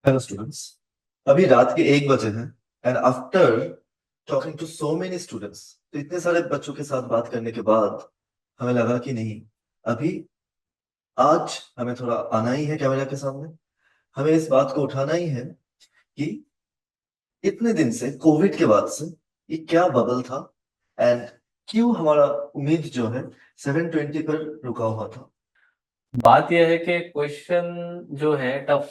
Hello students. अभी रात के 1 बजे हैं and after talking to so many students, तो इतने सारे बच्चों के साथ बात करने के बाद हमें लगा कि नहीं, अभी आज हमें थोड़ा आना ही है कैमरा के सामने। हमें इस बात को उठाना ही है कि इतने दिन से कोविड के बाद से ये क्या बबल था एंड क्यों हमारा उम्मीद जो है 720 पर रुका हुआ था। बात यह है कि क्वेश्चन जो है टफ,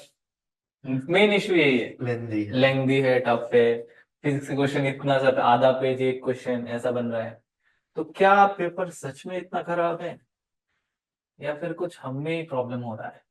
मेन इशू यही है। लेंदी है। लेंदी है, टफ है। फिजिक्स का क्वेश्चन इतना सब, आधा पेज एक क्वेश्चन ऐसा बन रहा है। तो क्या पेपर सच में इतना खराब है या फिर कुछ हम में ही प्रॉब्लम हो रहा है?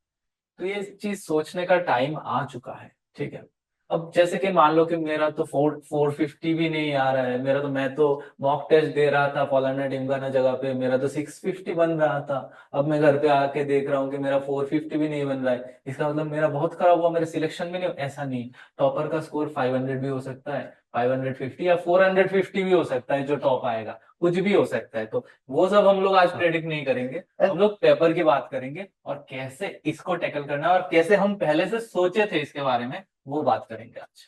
तो ये चीज सोचने का टाइम आ चुका है। ठीक है। अब जैसे कि मान लो कि मेरा तो 450 भी नहीं आ रहा है। मेरा तो, मैं तो मॉक टेस्ट दे रहा था फॉलाना टिमकाना जगह पे, मेरा तो 650 बन रहा था। अब मैं घर पे आके देख रहा हूँ कि मेरा 450 भी नहीं बन रहा है। इसका मतलब मेरा बहुत खराब हुआ, मेरे सिलेक्शन में नहीं। ऐसा नहीं, टॉपर का स्कोर 500 भी हो सकता है, 550 या 450 भी हो सकता है जो टॉप आएगा। कुछ भी हो सकता है। तो वो सब हम लोग आज प्रेडिक्ट नहीं करेंगे। हम लोग पेपर की बात करेंगे और कैसे इसको टैकल करना है और कैसे हम पहले से सोचे थे इसके बारे में, वो बात करेंगे आज।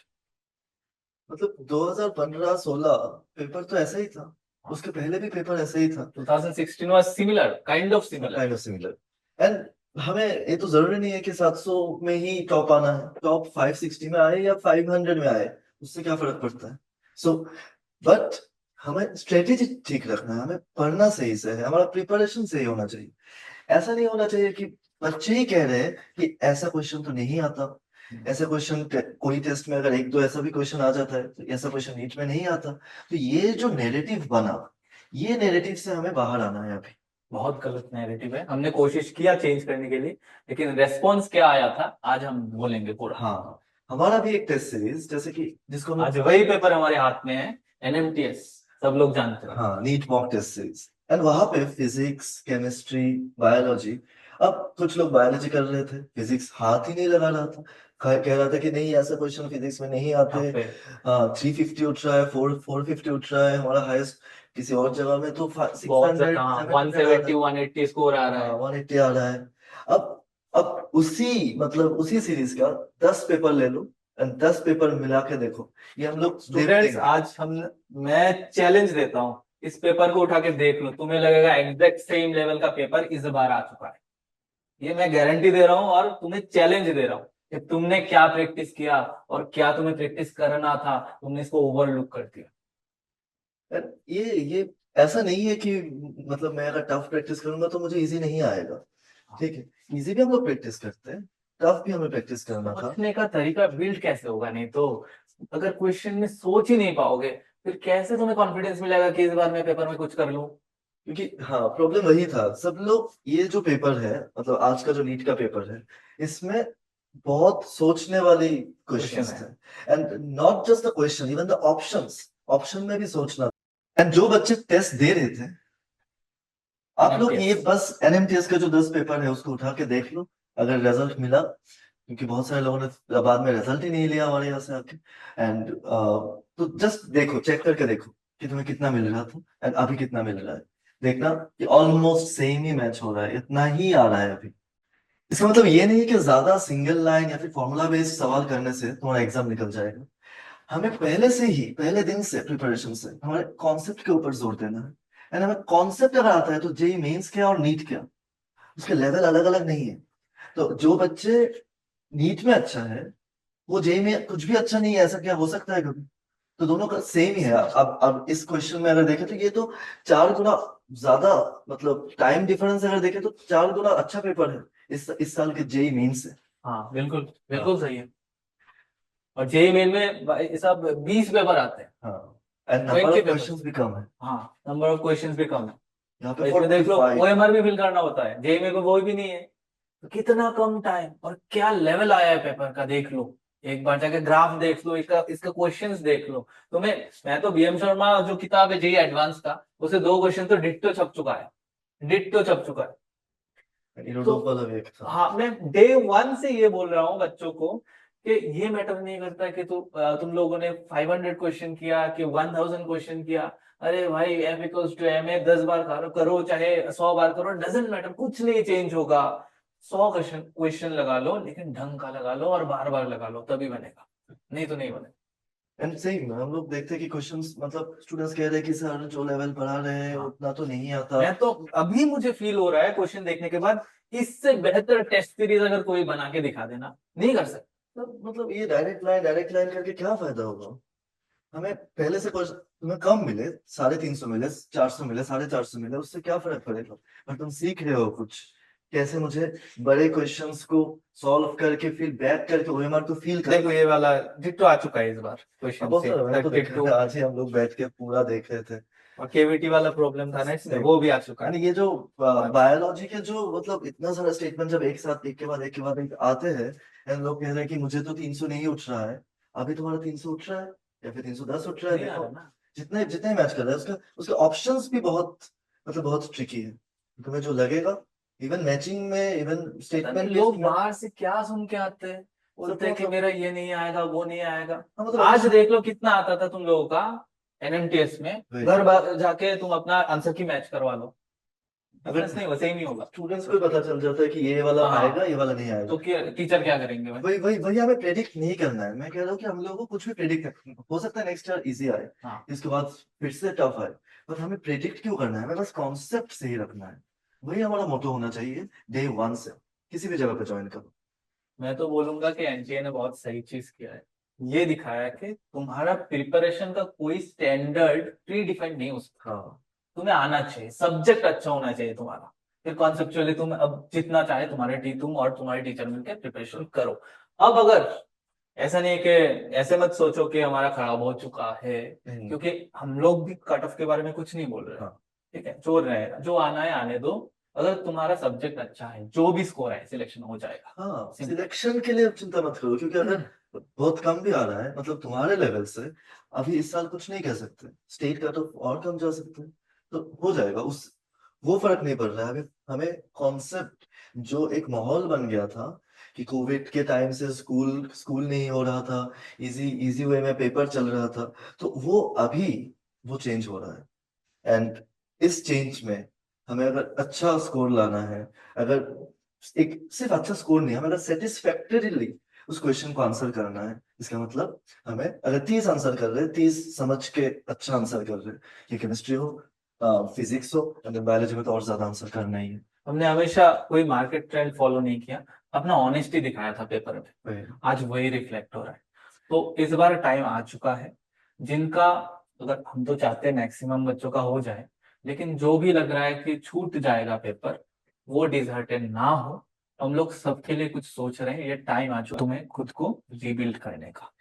मतलब 2015-16 पेपर तो ऐसा ही था, उसके पहले भी पेपर ऐसा ही था। 2016 was similar, kind of similar. Kind of similar. And हमें ये तो जरूरी नहीं है कि 700 में ही टॉप आना है। टॉप 560 में आए या 500 में आए, उससे क्या फर्क पड़ता है। सो बट हमें स्ट्रेटेजी ठीक रखना है, हमें पढ़ना सही से है, हमारा प्रिपरेशन सही होना चाहिए। ऐसा नहीं होना चाहिए कि बच्चे ही कह रहे हैं कि ऐसा क्वेश्चन तो नहीं आता। ऐसा क्वेश्चन कोई टेस्ट में अगर एक दो ऐसा भी क्वेश्चन आ जाता है तो ऐसा क्वेश्चन नीट में नहीं आता। तो ये जो नेरेटिव बना, ये नेरेटिव से हमें बाहर आना है अभी। बहुत गलत नैरेटिव है। हमने कोशिश किया चेंज करने के लिए, लेकिन रेस्पॉन्स क्या आया था आज हम बोलेंगे पूरा। हाँ, हमारा भी एक टेस्ट सीरीज जैसे कि जिसको हम आज वही पेपर हमारे हाथ में है, एनएमटीएस, सब लोग जानते हैं। हाँ, NEET mock test series. And वहां पे फिजिक्स, केमिस्ट्री, बायोलॉजी। अब कुछ लोग बायोलॉजी कर रहे थे, फिजिक्स हाथ ही नहीं लगा रहा था। कह रहा था कि नहीं, ऐसा क्वेश्चन फिजिक्स में नहीं आते। यहाँ पे 350 उठ रहा है, 450 उठ रहा है हमारा हाईएस्ट। किसी और जगह में तो सिक्स बहुत हंड्रेड हाँ, 700 आ रहा 170 180 स्कोर आ रहा है। है। 180 आ रहा है। अब उसी सीरीज का 10 पेपर ले लो एंड 10 पेपर मिला के देखो। ये हम लोग देखते स्टूडेंट्स, हैं। आज हम, मैं चैलेंज देता हूँ, इस पेपर को उठा के देख लो, तुम्हें लगेगा एग्जैक्ट सेम लेवल का पेपर इस बार आ चुका है। ये मैं गारंटी दे रहा हूँ और तुम्हें चैलेंज दे रहा हूँ कि तुमने क्या प्रैक्टिस किया और क्या तुम्हें प्रैक्टिस करना था, तुमने इसको ओवरलुक कर दिया। ये ऐसा नहीं है कि मतलब मैं अगर टफ प्रैक्टिस करूंगा तो मुझे इजी नहीं आएगा। ठीक है, इजी भी हम लोग प्रैक्टिस करते हैं, टफ भी हमें प्रैक्टिस करना था। सोचने का तरीका बिल्ड कैसे होगा? नहीं तो अगर क्वेश्चन में सोच ही नहीं पाओगे, फिर कैसे तुम्हें कॉन्फिडेंस मिलेगा कि इस बार मैं पेपर में कुछ कर लूं? क्योंकि हाँ, प्रॉब्लम वही था। सब लोग ये जो पेपर है, मतलब आज का जो नीट का पेपर है, इसमें बहुत सोचने वाली क्वेश्चन क्वेश्चंस है। थे। And not just the question, even the options. Option में भी सोचना। एंड जो बच्चे टेस्ट दे रहे थे, आप लोग ये एनएमटीएस। बस एनएमटीएस का जो 10 पेपर है उसको उठा के देख लो। अगर रिजल्ट मिला, क्योंकि बहुत सारे लोगों ने बाद में रिजल्ट ही नहीं लिया हमारे यहाँ से आके। एंड तो जस्ट देखो, चेक करके देखो कि तुम्हें कितना मिल रहा था एंड अभी कितना मिल रहा है। देखना कि ऑलमोस्ट सेम ही मैच हो रहा है, इतना ही आ रहा है अभी। इसका मतलब ये नहीं कि ज्यादा सिंगल लाइन या फिर फॉर्मूला बेस्ड सवाल करने से तुम्हारा एग्जाम निकल जाएगा। हमें पहले से ही, पहले दिन से प्रिपरेशन से हमारे कॉन्सेप्ट के ऊपर जोर देना है। एंड हमें कॉन्सेप्ट अगर आता है तो जेई मेंस क्या और नीट क्या, उसके लेवल अलग अलग नहीं है। तो जो बच्चे नीट में अच्छा है, वो जेई में कुछ भी अच्छा नहीं है, ऐसा क्या हो सकता है कभी? तो दोनों का सेम ही है। अब इस क्वेश्चन में अगर देखें तो ये तो 4 गुना ज्यादा, मतलब टाइम डिफरेंस अगर देखें तो 4 गुना अच्छा पेपर है इस साल के जेई मेंस से। हाँ बिल्कुल, हाँ। बिल्कुल सही है। और जेई मेन में भाई सब 20 पेपर आते हैं, हाँ, and number 20 of paper. Questions भी कम है। हाँ, नंबर ऑफ क्वेश्चंस भी कम है। यहाँ पे और इसमें देख लो 45। ओएमआर भी फिल करना होता है, जेई में को वो भी नहीं है। तो कितना कम टाइम और क्या लेवल आया है पेपर का, देख लो। एक बार जाके ग्राफ देख लो, इसका इसका क्वेश्चंस देख लो। मैं तो बीएम शर्मा जो किताब है जेई एडवांस का, उसे 2 क्वेश्चन तो डिट्टो छप चुका है, डिट्टो छप चुका है। तो इरोडोप वाला भी एक था। हाँ, मैं डे वन से ये बोल रहा हूँ बच्चों को कि ये मैटर नहीं करता कि तुम लोगों ने 500 क्वेश्चन किया कि 1000 क्वेश्चन किया। अरे भाई, F = ma 10 बार करो, चाहे 100 बार करो, डजेंट मैटर, कुछ नहीं चेंज होगा। 100 क्वेश्चन लगा लो, लेकिन ढंग का लगा लो और बार बार लगा लो, तभी बनेगा, नहीं तो नहीं बनेगा। एंड सही में हम लोग देखते हैं कि क्वेश्चंस मतलब स्टूडेंट्स कह रहे हैं कि सर जो लेवल पढ़ा रहे हैं हाँ। उतना तो नहीं आता। मैं तो अभी मुझे फील हो रहा है क्वेश्चन देखने के बाद, इससे बेहतर टेस्ट सीरीज अगर कोई बना के दिखा देना, नहीं कर सकते। तो मतलब ये डायरेक्ट लाइन करके क्या फायदा होगा? हमें पहले से क्वेश्चन तुम्हें कम मिले, 350 मिले, 400 मिले, 450 मिले, उससे क्या फर्क पड़ेगा? पर तुम सीख रहे हो कुछ, कैसे मुझे बड़े क्वेश्चंस को सॉल्व करके फिर बैक करके ओएमआर को फील कर। देखो ये वाला डिट्टो आ चुका है इस बार क्वेश्चन बहुत से, सारा मैंने तो देखा 32। है, आज ही हम लोग बैठ के पूरा देख रहे थे। और केवीटी वाला प्रॉब्लम था ना इसमें, सही। वो भी आ चुका है। यानी ये जो हाँ। बायोलॉजी के जो मतलब इतना सारा स्टेटमेंट जब एक साथ एक के बाद एक के बाद एक आते हैं, एंड लोग कह रहे हैं कि मुझे तो 300 नहीं उठ रहा है। अभी तुम्हारा 300 उठ रहा है या फिर 310 उठ रहा है, नहीं आ देखो रहा ना। जितने जितने मैच कर रहा है उसका उसके ऑप्शंस भी बहुत मतलब बहुत ट्रिकी है। तुम्हें जो लगेगा इवन मैचिंग में, इवन पता नहीं स्टेटमेंट लोग बेस्ड में। बाहर से क्या सुन के आते हैं, बोलते हैं कि मतलब मेरा ये नहीं आएगा, वो नहीं आएगा। हाँ, मतलब आज अभी देख लो कितना आता था तुम लोगों का एनएमटीएस में, वही। जाके तुम अपना आंसर की मैच करवा लो, अगर डिफरेंस नहीं, वैसे ही नहीं होगा। स्टूडेंट्स को भी पता चल जाता है कि ये वाला आएगा, हाँ, ये वाला नहीं आएगा। तो टीचर क्या करेंगे भाई? वही वही वही हमें प्रेडिक्ट नहीं करना है। मैं कह रहा हूँ कि हम लोगों को कुछ भी प्रेडिक्ट हो सकता है नेक्स्ट ईयर इजी आए, हाँ। इसके बाद फिर से टफ आए, पर हमें प्रेडिक्ट क्यों करना है? हमें बस कॉन्सेप्ट सही रखना है। वही हमारा मोटो होना चाहिए डे वन से, किसी भी जगह पे ज्वाइन करो। मैं तो बोलूंगा कि एनटीए ने बहुत सही चीज किया है, ये दिखाया कि तुम्हारा प्रिपरेशन का कोई स्टैंडर्ड प्री डिफाइंड नहीं हो सकता। हाँ तुम्हें आना चाहिए, सब्जेक्ट अच्छा होना चाहिए तुम्हारा, फिर कॉन्सेप्चुअली तुम अब जितना चाहे तुम और तुम्हारे टीचर मिलकर प्रिपरेशन करो। अब अगर ऐसा नहीं है कि ऐसे मत सोचो कि हमारा खराब हो चुका है, क्योंकि हम लोग भी कट ऑफ के बारे में कुछ नहीं बोल रहे हैं। हाँ ठीक है, जो रहेगा, जो आना है आने दो। अगर तुम्हारा सब्जेक्ट अच्छा है, जो भी स्कोर है सिलेक्शन हो जाएगा। हाँ, सिंपल। सिलेक्शन के लिए चिंता मत करो, क्योंकि अगर बहुत कम भी आ रहा है मतलब तुम्हारे लेवल से, अभी इस साल कुछ नहीं कह सकते, स्टेट कट ऑफ और कम जा सकते हैं, तो हो जाएगा। उस वो फर्क नहीं पड़ रहा है अभी। हमें कॉन्सेप्ट, जो एक माहौल बन गया था कि कोविड के टाइम से स्कूल स्कूल नहीं हो रहा था, इजी इजी वे में पेपर चल रहा था, तो वो अभी वो चेंज हो रहा है। एंड इस चेंज में हमें अगर अच्छा स्कोर लाना है, अगर एक सिर्फ अच्छा स्कोर नहीं, हमें अगर सेटिस्फैक्टरीली उस क्वेश्चन को आंसर करना है, इसका मतलब हमें अगर 30 आंसर कर रहे हैं, 30 समझ के अच्छा आंसर कर रहे हैं, ये केमिस्ट्री हो, फिजिक्स हो, अगर बायोलॉजी में तो और ज्यादा आंसर करना ही है। हमने हमेशा कोई मार्केट ट्रेंड फॉलो नहीं किया, अपना ऑनेस्टी दिखाया था पेपर में, वही। आज वही रिफ्लेक्ट हो रहा है। तो इस बार टाइम आ चुका है जिनका, अगर हम तो चाहते हैं मैक्सिमम बच्चों का हो जाए, लेकिन जो भी लग रहा है कि छूट जाएगा पेपर, वो डिसहार्टेन ना हो। हम लोग सबके लिए कुछ सोच रहे हैं, ये टाइम आ चुका तुम्हें खुद को रिबिल्ड करने का।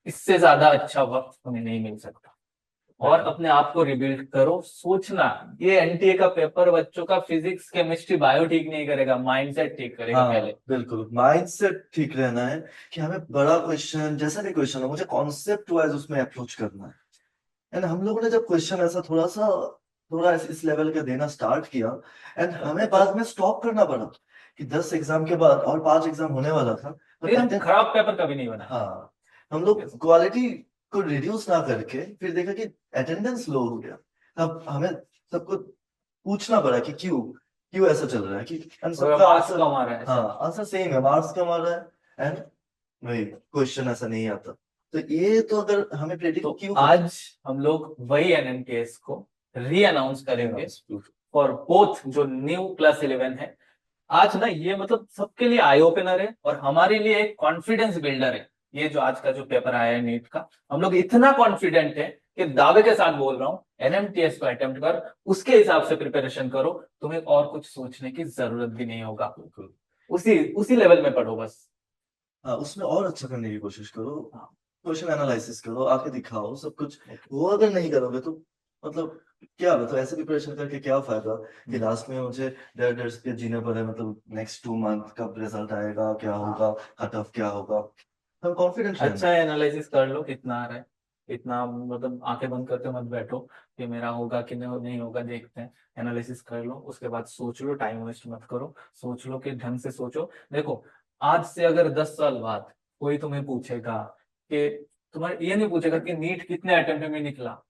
इससे ज्यादा अच्छा वक्त तुम्हें नहीं मिल सकता, और अपने आप को रिबिल्ड करो। सोचना, ये एनटीए का पेपर बच्चों का फिजिक्स केमिस्ट्री बायो ठीक नहीं करेगा, माइंडसेट ठीक करेगा हाँ पहले। बिल्कुल, माइंड सेट ठीक रहना है कि हमें बड़ा क्वेश्चन जैसा भी क्वेश्चन हो, मुझे कॉन्सेप्ट वाइज उसमें अप्रोच करना है। एंड हम लोगों ने जब क्वेश्चन ऐसा थोड़ा इस लेवल का देना स्टार्ट किया, एंड हमें बाद में स्टॉप करना पड़ा कि 10 एग्जाम के बाद और 5 एग्जाम होने वाला था, पर फिर हम खराब पेपर कभी नहीं बनाए। हाँ, हम लोग क्वालिटी को रिड्यूस ना करके फिर देखा कि अटेंडेंस लो हो गया। अब हमें सबको पूछना पड़ा कि क्यों क्यों ऐसा चल रहा है, कि and सबका मार्क्स आंसर, कम आ रहा है ऐसा। हाँ आंसर सेम है, मार्क्स कम आ रहा है, एंड वही क्वेश्चन ऐसा नहीं आता। तो ये तो अगर हमें प्रेडिक्ट तो क्यों आज हम लोग वही एनएमटीएस को री अनाउंस करेंगे फॉर बोथ जो न्यू क्लास 11 है। आज ना ये मतलब सबके लिए आई ओपनर है, और हमारे लिए एक कॉन्फिडेंस बिल्डर है। ये जो आज का जो पेपर आया है नीट का, हम लोग इतना कॉन्फिडेंट है कि दावे के साथ बोल रहा हूँ, एनएमटीएस को अटेम्प्ट कर, उसके हिसाब से प्रिपरेशन करो। तुम्हें और कुछ सोचने की जरूरत भी नहीं होगा, उसी उसी लेवल में पढ़ो बस। हाँ, उसमें और अच्छा करने की कोशिश करो, हाँ। क्वेश्चन एनालिसिस करो, आके दिखाओ सब कुछ। वो अगर नहीं करोगे तो मतलब क्या, मतलब ऐसे प्रिपरेशन करके क्या फायदा कि लास्ट में मुझे डर डर के जीना पड़े, मतलब नेक्स्ट 2 मंथ कब रिजल्ट आएगा, क्या होगा, कट ऑफ क्या होगा। हम कॉन्फिडेंट रहना। अच्छा एनालिसिस कर लो कितना आ रहा है, इतना मतलब आंखें बंद करके मत बैठो कि मेरा होगा कि नहीं होगा, देखते हैं। एनालिसिस कर लो, उसके बाद सोच लो, टाइम वेस्ट मत करो, सोच लो कि ढंग से सोचो। देखो, आज से अगर 10 साल बाद कोई तुम्हें पूछेगा कि, तुम्हारे ये नहीं पूछेगा कि नीट कितने अटेम्प्ट में निकला,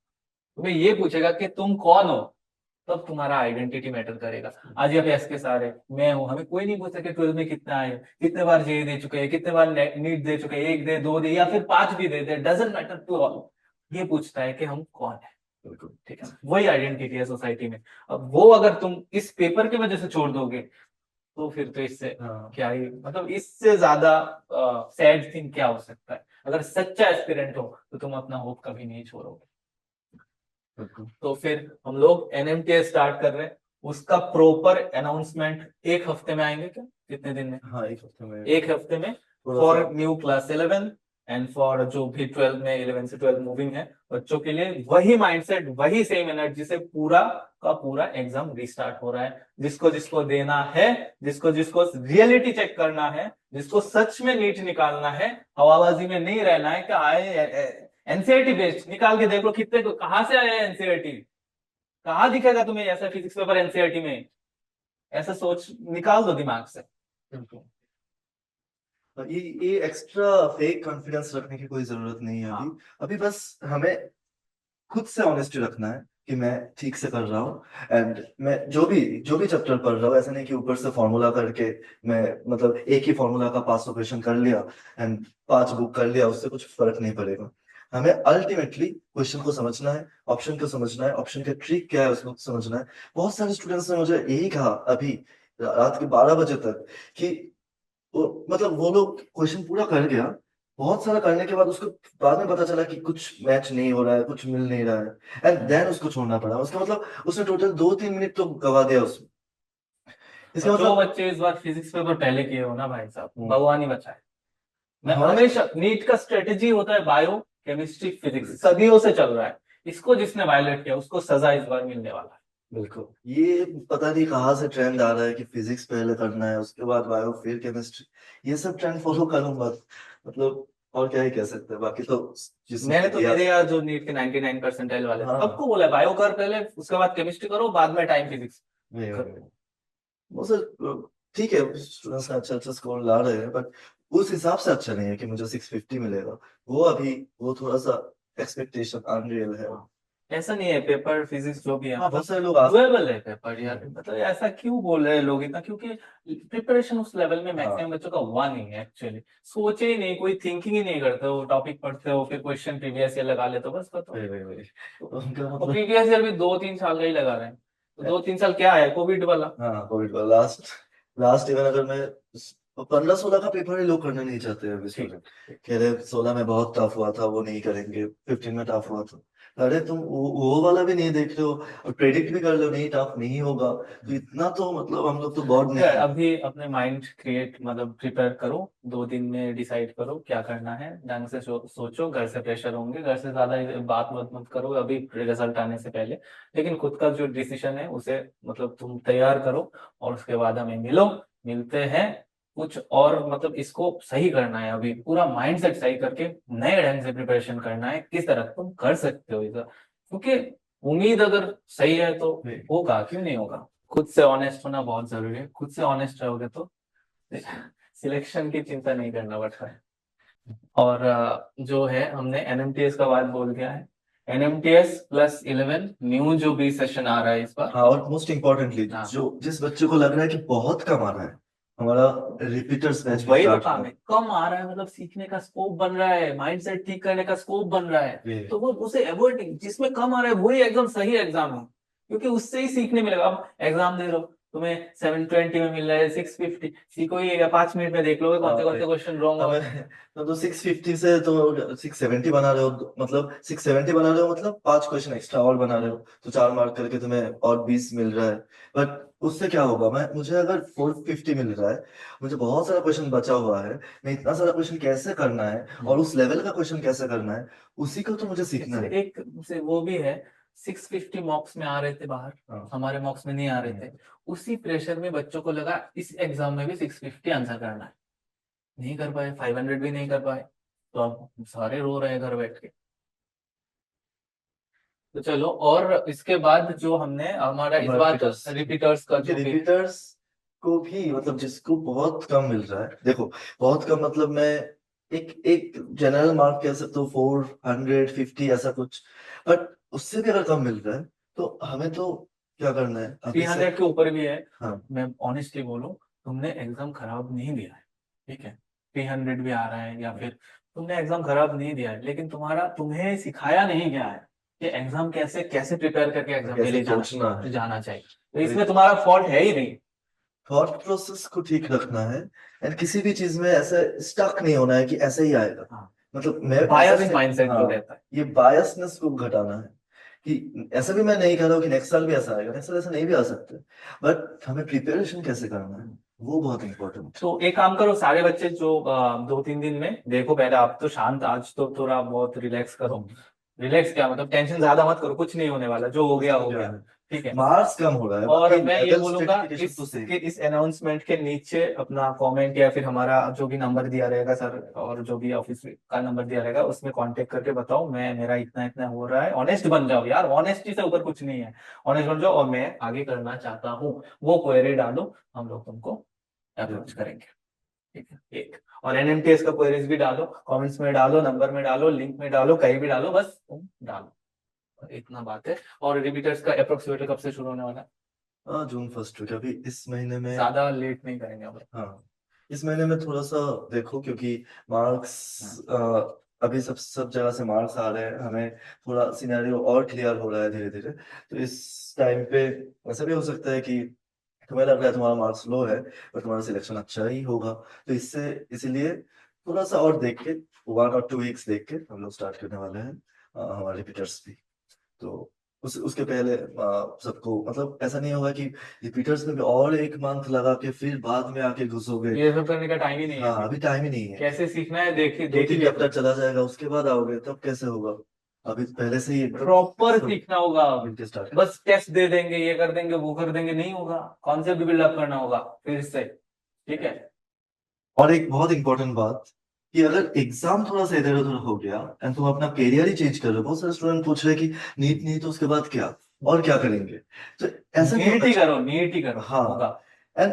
तुम्हें ये पूछेगा कि तुम कौन हो, तब तुम्हारा आइडेंटिटी मैटर करेगा। आज यहाँ पे एस के सारे मैं हूँ, हमें कोई नहीं पूछता कि 12 में कितना आए, कितने बार जेई दे चुके हैं, कितने बार नीट दे चुके हैं, 1 दे 2 दे या फिर 5 भी दे दे, डजंट मैटर टू ऑल। ये पूछता है कि हम कौन है। बिल्कुल। ठीक है, वही आइडेंटिटी है सोसाइटी में। अब वो अगर तुम इस पेपर की वजह से छोड़ दोगे तो फिर तो इससे हाँ क्या ही मतलब, इससे ज्यादा सैड थिंग क्या हो सकता है। अगर सच्चा एस्पिरेंट हो तो तुम अपना होप कभी नहीं छोड़ोगे। बिल्कुल। तो फिर हम लोग एनएमटीएस स्टार्ट कर रहे हैं। उसका प्रॉपर अनाउंसमेंट 1 हफ्ते में आएंगे क्या, कितने दिन में? हाँ एक हफ्ते में 1 हफ्ते में थोड़ा फॉर सा। न्यू क्लास 11 एंड फॉर जो भी 12 में 11 से 12 मूविंग है बच्चों के लिए, वही माइंडसेट वही सेम एनर्जी से पूरा का पूरा एग्जाम रिस्टार्ट हो रहा है। जिसको जिसको देना है, जिसको जिसको रियलिटी चेक करना है, जिसको सच में नीट निकालना है, हवाबाजी में नहीं रहना है कि आए एनसीईआरटी बेस्ड निकाल के देख लो कितने कहां से आया एनसीईआरटी, कहाँ दिखेगा तुम्हें ऐसा फिजिक्स पेपर एनसीईआरटी में। ऐसा सोच निकाल दो दिमाग से। बिल्कुल। और ये एक्स्ट्रा फेक कॉन्फिडेंस रखने की कोई जरूरत नहीं है अभी। हाँ। अभी बस हमें खुद से ऑनेस्टी रखना है कि मैं ठीक से कर रहा हूँ, एंड मैं जो भी चैप्टर पढ़ रहा हूँ, ऐसा नहीं कि ऊपर से फॉर्मूला करके मैं मतलब एक ही फॉर्मूला का 500 क्वेश्चन कर लिया एंड 5 बुक कर लिया, उससे कुछ फर्क नहीं पड़ेगा। हमें अल्टीमेटली क्वेश्चन को समझना है, ऑप्शन को समझना है, ऑप्शन का ट्रिक क्या है उसको समझना है। बहुत सारे स्टूडेंट्स ने मुझे यही कहा अभी रात के 12 बजे तक कि मतलब वो लोग क्वेश्चन पूरा कर गया, बहुत सारा करने के बाद उसको बाद में पता चला कि कुछ मैच नहीं हो रहा है, कुछ मिल नहीं रहा है, एंड देन उसको छोड़ना पड़ा। उसका मतलब उसने टोटल 2-3 मिनट तो गवा दिया उसमें। इसका और जो मतलब बच्चे इस बार फिजिक्स पेपर पहले किए हो ना भाई साहब, हम्म, भगवान ही बचाए। मैं हमारे हमेशा नीट का स्ट्रेटेजी होता है बायो केमिस्ट्री फिजिक्स, सदियों से चल रहा है। इसको जिसने वायलेट किया उसको सजा इस बार मिलने वाला है। बिल्कुल। ये पता नहीं कहाँ से ट्रेंड आ रहा है कि फिजिक्स पहले करना है, उसके बाद बायो, फिर केमिस्ट्री। ये सब ट्रेंड फॉलो करूंगा मतलब, और क्या ही कह सकते हैं, बाकी तो मैंने जिसने तो दिया। मेरे यार जो नीट के 99 परसेंटाइल वाले हाँ सबको बोला बायो कर पहले, उसके बाद केमिस्ट्री करो, बाद में टाइम फिजिक्स वही वही करो। वही। वो सर ठीक है, स्टूडेंट्स अच्छा अच्छा स्कोर ला रहे हैं, बट उस हिसाब से अच्छा नहीं है कि मुझे 650 मिलेगा। वो अभी वो थोड़ा सा एक्सपेक्टेशन अनरियल है। हाँ। ऐसा नहीं है, पेपर फिजिक्स जो भी है हाँ बहुत मतलब सारे लोग आ डुएबल है पेपर यार। मतलब ऐसा क्यों बोल रहे हैं लोग इतना, क्योंकि प्रिपरेशन उस लेवल में हाँ मैक्सिमम बच्चों का हुआ नहीं है एक्चुअली। सोचे ही नहीं, कोई थिंकिंग ही नहीं करते हो, टॉपिक पढ़ते हो फिर क्वेश्चन प्रीवियस ईयर लगा लेते हो बस खत्म। वही वही वही। तो उनका और मतलब प्रीवियस ईयर भी 2-3 साल का ही लगा रहे हैं। तो 2-3 साल क्या है, कोविड वाला। हाँ कोविड का लास्ट लास्ट इवन अगर मैं 15-16 का पेपर ही लोग करना नहीं चाहते हैं अभी ठीक। स्टूडेंट। कह रहे 16 में बहुत टफ हुआ था, वो नहीं करेंगे, 15 में टफ हुआ था। अरे तुम वो वाला भी नहीं देख रहे हो और प्रेडिक्ट भी कर लो नहीं टफ नहीं होगा, तो इतना तो मतलब हम लोग तो गॉड नहीं यार है। अभी अपने माइंड क्रिएट मतलब प्रिपेयर करो, 2 दिन में डिसाइड करो क्या करना है, ढंग से सोचो। घर से प्रेशर होंगे, घर से ज्यादा बात मत करो अभी रिजल्ट आने से पहले। लेकिन खुद का जो डिसीजन है उसे मतलब तुम तैयार करो, और उसके बाद हमें मिलते हैं कुछ और मतलब इसको सही करना है। अभी पूरा माइंड सेट सही करके नए ढंग से प्रिपरेशन करना है, किस तरह तुम कर सकते हो इधर, क्योंकि उम्मीद अगर सही है तो होगा, क्यों नहीं होगा। खुद से ऑनेस्ट होना बहुत जरूरी है, खुद से ऑनेस्ट रहोगे तो सिलेक्शन की चिंता नहीं करना पड़ता है। और जो है हमने एनएमटीएस का बात बोल दिया है। एनएमटीएस प्लस 11 न्यू जो भी सेशन आ रहा है इस बार। हाँ और मोस्ट इम्पोर्टेंटली हाँ, जो जिस बच्चे को लग रहा है कि बहुत कम आ रहा है, हमारा रिपीटर्स बैच भी वही तो स्टार्ट काम हुआ है, कम आ रहा है मतलब सीखने का स्कोप बन रहा है, माइंडसेट ठीक करने का स्कोप बन रहा है। है। तो वो उसे अवॉइड नहीं, जिसमें कम आ रहा है वही एकदम सही एग्जाम है, क्योंकि उससे ही सीखने मिलेगा। अब एग्जाम दे रहे हो, तुम्हें 720 में मिल रहा है 650, सीखो ही 5 मिनट में देख लोगे हाँ कौन से क्वेश्चन रॉन्ग हो हमें रहे हैं। तो 650 से तो 670 बना रहे हो, मतलब 670 बना रहे हो, मतलब 5 क्वेश्चन एक्स्ट्रा और बना रहे हो, तो 4 मार्क करके तुम्हें और 20 मिल रहा है। बट उससे क्या होगा, मैं मुझे अगर 450 मिल रहा है, मुझे बहुत सारा क्वेश्चन बचा हुआ है, मैं इतना सारा क्वेश्चन कैसे करना है और उस लेवल का क्वेश्चन कैसे करना है, उसी को तो मुझे सीखना इससे है। एक से वो भी है, 650 मॉक्स में आ रहे थे बाहर, हाँ हमारे मॉक्स में नहीं आ रहे थे। उसी प्रेशर में बच्चों को लगा इस एग्जाम में भी 650 आंसर करना है, नहीं कर पाए, 500 भी नहीं कर पाए, तो अब सारे रो रहे हैं घर बैठ के। तो चलो, और इसके बाद जो हमने हमारा इस बार रिपीटर्स, रिपीटर्स का क्योंकि जो भी रिपीटर्स को भी मतलब जिसको बहुत कम मिल रहा है, देखो बहुत कम मतलब मैं एक एक जनरल मार्क कह सकता हूँ 450 ऐसा कुछ, बट उससे भी अगर कम मिल रहा है तो हमें तो क्या करना है अभी से? 300 के ऊपर भी है। हाँ मैं ऑनेस्टली बोलूं, तुमने एग्जाम खराब नहीं दिया है, ठीक है, 300 भी आ रहा है या फिर तुमने एग्जाम खराब नहीं दिया है, लेकिन तुम्हें सिखाया नहीं गया है कि एग्जाम कैसे कैसे प्रिपेयर करके एग्जाम के कैसे लिए सोचना है, जाना चाहिए। तो इसमें तुम्हारा फॉल्ट है ही नहीं। थॉट प्रोसेस को ठीक रखना है, एंड किसी भी चीज में ऐसे स्टक नहीं होना है कि ऐसे ही आएगा। हाँ, मतलब मैं ऐसा बायस नहीं, माइंडसेट जो हाँ, रहता है। ये बायसनेस को घटाना है कि ऐसा भी मैं नहीं कह रहा हूँ कि नेक्स्ट साल भी ऐसा आएगा, नेक्स्ट साल ऐसा नहीं भी आ सकता, बट हमें प्रिपरेशन कैसे करना है वो बहुत इंपॉर्टेंट। तो एक काम करो, सारे बच्चे जो 2-3 दिन में देखो, पहले आप तो शांत, आज तो थोड़ा बहुत रिलैक्स करो। रिलैक्स क्या मतलब, टेंशन ज्यादा मत करो, कुछ नहीं होने वाला, जो हो गया हो गया, ठीक है। मार्क्स कम हो रहा है, और बाकी मैं ये लेवल बोलूंगा, स्टेटिफिकेशन तो सेम। इस अनाउंसमेंट के नीचे अपना कमेंट या फिर हमारा जो भी नंबर दिया रहेगा सर, और जो भी ऑफिस का नंबर दिया रहेगा, उसमें कांटेक्ट करके बताओ मैं मेरा इतना इतना हो रहा है। ऑनेस्ट बन जाओ यार, ऑनेस्टी से ऊपर कुछ नहीं है। ऑनेस्ट बन जाओ और मैं आगे करना चाहता हूँ, वो क्वेरी डालो, हम लोग तुमको अप्रोच करेंगे, ठीक है। एक और एनएमटीएस का क्वेरीज भी डालो, कमेंट्स में डालो, नंबर में डालो, लिंक में डालो, कहीं भी डालो, बस तुम डालो, इतना बात है। और रिपीटर्स का अप्रोक्सीमेटली कब से शुरू होने वाला है? हाँ जून फर्स्ट को, अभी इस महीने में। ज्यादा लेट नहीं करेंगे अब। हाँ इस महीने में थोड़ा सा देखो, क्योंकि मार्क्स अभी सब सब जगह से मार्क्स आ रहे हैं, हमें थोड़ा सिनेरियो और क्लियर हो रहा है धीरे धीरे। तो इस टाइम पे ऐसा भी हो सकता है कि तुम्हें लग रहा है तुम्हारा मार्क्स लो है, पर तुम्हारा सिलेक्शन अच्छा ही होगा। तो इससे इसीलिए थोड़ा सा और देख के, 1 और 2 वीक्स देख के हम लोग स्टार्ट करने वाले हैं हमारे रिपीटर्स भी। तो उसके पहले सबको मतलब ऐसा नहीं होगा कि रिपीटर्स में भी और 1 मंथ लगा के फिर बाद में आके घुसोगे। ये सब करने का टाइम ही नहीं है हाँ अभी। अभी टाइम ही नहीं है। कैसे सीखना है देखिए, दो देख ही तीन लिया चैप्टर चला जाएगा उसके बाद आओगे, तब कैसे होगा? अभी पहले से ही एकदम प्रॉपर सब सीखना होगा। मिलके स्टार्ट। बस टेस्ट दे देंगे, ये कर देंगे, वो कर देंगे, नहीं होगा। कॉन्सेप्ट बिल्डअप करना होगा फिर से, ठीक है। और एक बहुत इंपॉर्टेंट बात, कि अगर एग्जाम थोड़ा सा इधर उधर हो गया एंड तुम अपना करियर ही चेंज कर रहे हो, बहुत सारे स्टूडेंट पूछ रहे हैं कि नीट नहीं तो उसके बाद क्या, और क्या करेंगे? तो ऐसा नहीं नीट होना ही चाहिए। करो, नीट ही करो, हाँ, होगा। एंड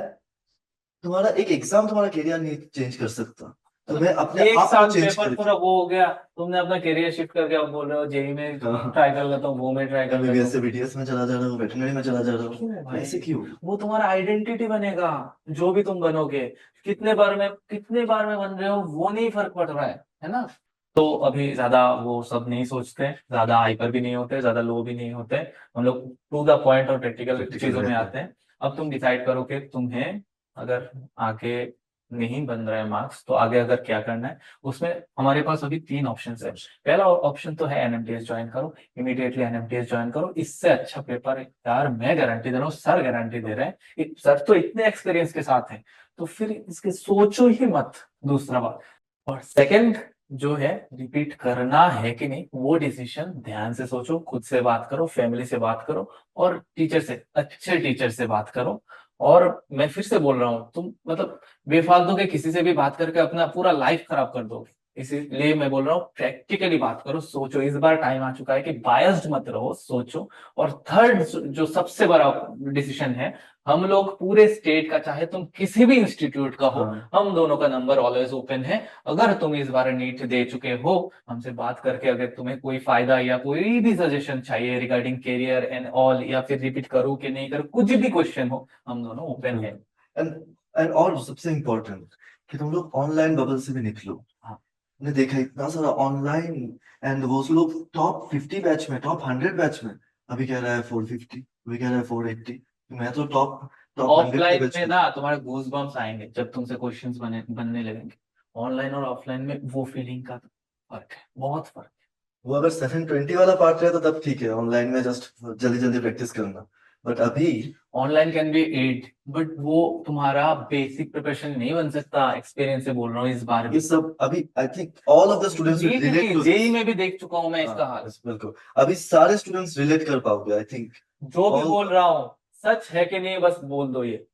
तुम्हारा एक एग्जाम तुम्हारा करियर नहीं चेंज कर सकता, तुम्हें अपने एक आप को साल चेंज पेपर करके। थोड़ा वो हो गया, तुमने अपना करियर शिफ्ट करके अब बोल रहे हो जेई में ट्राई कर लेता हूँ, वो में ट्राई कर लेता एमबीबीएस से हूँ। बीटीएस में चला जा रहा हूँ, वेटरनरी में चला जा रहा क्यों हूँ, भाई? ऐसे क्यों? वो तुम्हारा आइडेंटिटी बनेगा, जो भी तुम बनोगे। कितने बार में बन रहे हो, वो नहीं फर्क पड़ रहा है ना। तो अभी ज्यादा वो सब नहीं सोचते, ज्यादा हाइपर भी नहीं होते, ज्यादा लो भी नहीं होते। हम लोग टू द पॉइंट और प्रैक्टिकल प्रैक्टिकल चीजों में रहते आते हैं। हैं। अब तुम डिसाइड करो कि तुम्हें अगर आगे नहीं बन रहे मार्क्स, तो आगे अगर क्या करना है। उसमें हमारे पास अभी 3 ऑप्शन है। पहला ऑप्शन तो है एनएमटीएस ज्वाइन करो, इमीडिएटली एनएमटीएस ज्वाइन करो, इससे अच्छा पेपर है यार, मैं गारंटी दे रहा हूँ, सर गारंटी दे रहे हैं, सर तो इतने एक्सपीरियंस के साथ है। तो फिर इसके सोचो ही मत। दूसरा बात, और सेकंड जो है, रिपीट करना है कि नहीं, वो डिसीजन ध्यान से सोचो, खुद से बात करो, फैमिली से बात करो, और टीचर से, अच्छे टीचर से बात करो। और मैं फिर से बोल रहा हूँ, तुम मतलब बेफालतू के किसी से भी बात करके अपना पूरा लाइफ खराब कर दोगे। इसीलिए मैं बोल रहा हूँ, प्रैक्टिकली बात करो, सोचो, इस बार टाइम आ चुका है कि बायस्ड मत रहो, सोचो। और थर्ड जो सबसे बड़ा डिसीजन है, हम लोग पूरे स्टेट का, चाहे तुम किसी भी इंस्टीट्यूट का हो, हाँ हम दोनों का नंबर ऑलवेज ओपन है। अगर तुम इस बार नीट दे चुके हो, हमसे बात करके अगर तुम्हें कोई फायदा या कोई भी सजेशन चाहिए रिगार्डिंग करियर एंड ऑल, या फिर रिपीट करो कि नहीं करो, कुछ भी क्वेश्चन हो, हम दोनों ओपन है। एंड एंड और सबसे इम्पोर्टेंट, कि तुम लोग ऑनलाइन बबल से भी निकलो। हाँ। मैंने देखा इतना सारा ऑनलाइन, एंड वो लोग टॉप 50 बैच में, टॉप 100 बैच में अभी कह रहा है 450, अभी कह रहा है 480। मैं तो टॉप टॉप 100 के ऑफलाइन बैच में में। ना तुम्हारे गूज बम्स आएंगे जब तुमसे क्वेश्चंस बनने लगेंगे। ऑनलाइन और ऑफलाइन में वो फीलिंग का फर्क है, बहुत फर्क है। वो अगर 720 वाला पार्ट रहे तो तब ठीक है, ऑनलाइन में जस्ट जल्दी जल्दी प्रैक्टिस करना, बट अभी online can be add, but वो तुम्हारा बेसिक प्रिपरेशन नहीं बन सकता, एक्सपीरियंस से बोल रहा हूँ इस बार ये भी। सब अभी I think all of the students will NEET relate नहीं, टू जेई दिस। में भी देख चुका हूं मैं इसका हाल। हाँ बिल्कुल, अभी सारे स्टूडेंट्स रिलेट कर पाओगे आई थिंक। जो भी ऑल। बोल रहा हूँ सच है कि नहीं, बस बोल दो ये,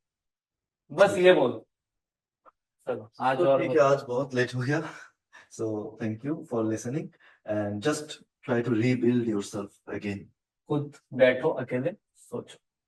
बस ठीक ये है, बोल। चलो आज तो और ठीक है, आज बहुत लेट हो गया। So thank you for listening, and just try to rebuild yourself again. खुद बैठो अकेले, सोचो।